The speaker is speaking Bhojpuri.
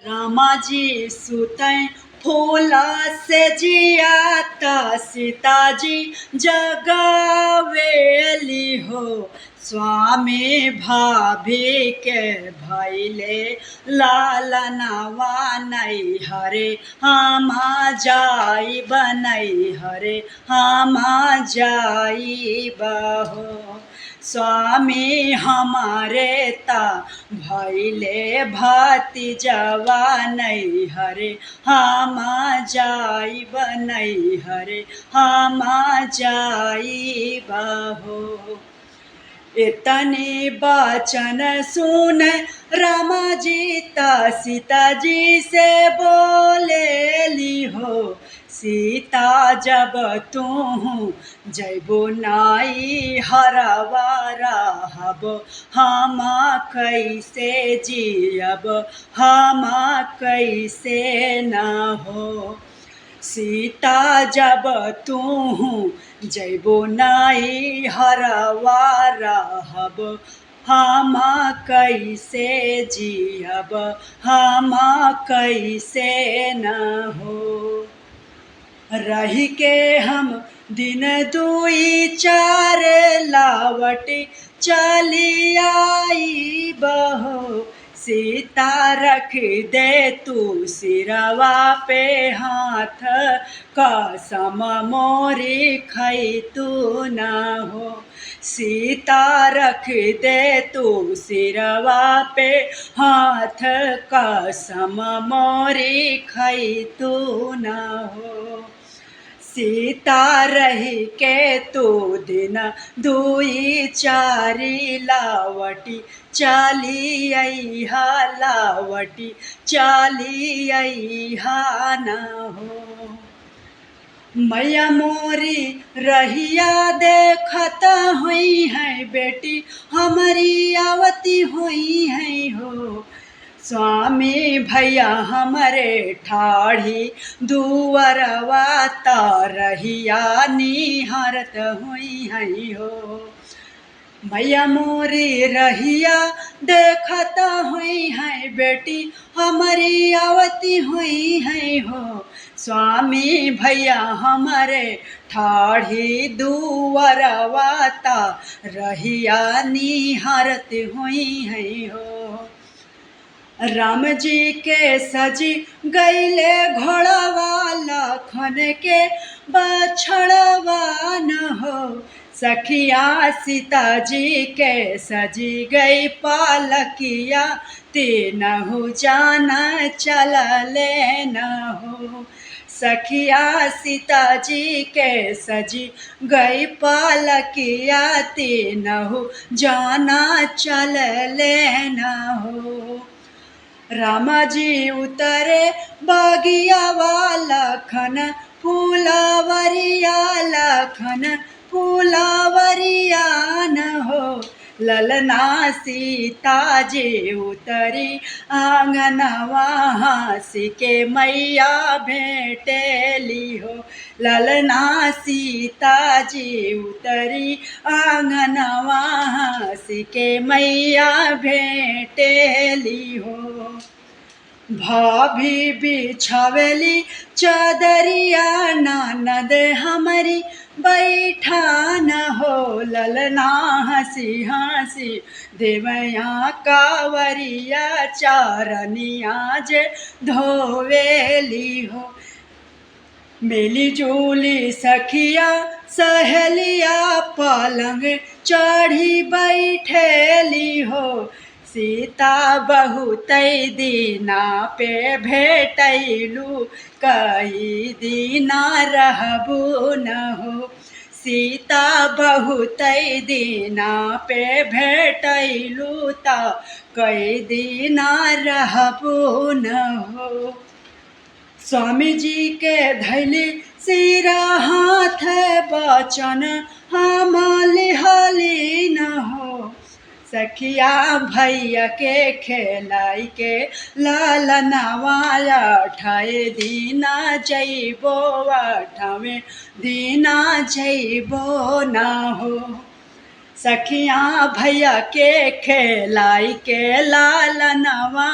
रामा जी सुतै फूला से जियाता सीता जी जगावेली हो। स्वामी भाभी के भैले लालनवा नहीं हरे हमा जाई बनई हरे हमा जाई बहो। स्वामी हमारे ता भैले भतीजवा नहीं हरे हमा जाई बनई हरे हमा जाई बहो। इतने बचन सुन रामा जी ता सीता जी से बोलेली हो। सीता जब तू जैबो नाई हरवा रहब हमा कैसे जियब हमा कैसे न हो। सीता जब तू जैबो नाई हरवा रहब हमा कैसे जियब हमा कैसे न हो। रही के हम दिन दुई चार लावटी चली आई बहो। सीता रख दे तू सिरवा पे हाथ कसम मोरी खई तू न हो। सीता रख दे तू सिरवा पे हाथ कसम मोरी खई तू न हो। सीता रही के तू दिन दुई चारी लावटी चली अइहा लावटी चली अइहा न हो। मैया मोरी रहिया देखत हुई है बेटी हमारी आवती हुई है हो। स्वामी भैया हमारे ठाढ़ी दुअरवा ता रहिया निहारत हुई है हो। मैया मोरी रहिया देखत हुई है बेटी हमारी आवती हुई है हो। स्वामी भैया हमारे ठाढ़ी दुअरवा ता रहिया निहारत हुई है हो। राम जी के सजी गईले घोड़वा लखन के बछड़वा न हो। सखिया सीता जी के सजी गई पालकिया तीनहु जाना चलले न हो। सखिया सीता जी के सजी गई पालकिया तीनहु जाना चलले न हो। रामा जी उतरे बागिया वाला खन फूलावरिया लखन फूलावरिया न हो। ललना सीता जी उतरी आंगनवा हंसी के मैया भेटेली हो। ललना सीता जी उतरी आंगनवा हंसी के मैया भेटेली हो। भाभी बिछावेली चादरिया ननद हमारी बैठान हो। ललना हंसी हंसी देवया कावरिया चारनिया जे धोवेली हो। मिली जुली सखिया सहेलिया पलंग चढ़ी बैठेली हो। सीता बहुत दीना पे भेटैलू कई दीना रहबू न हो। सीता बहुत दीना पे भेटैलू ता कई दीना रहबू न हो। स्वामी जी के धैली सिरा हाथ बचन हम लिहली न हो। सखिया भैया के खेलाई के लालनवा अठाए दीना जइबो अठावे दीना जइबो न हो। सखिया भैया के खेलाई के लालनवा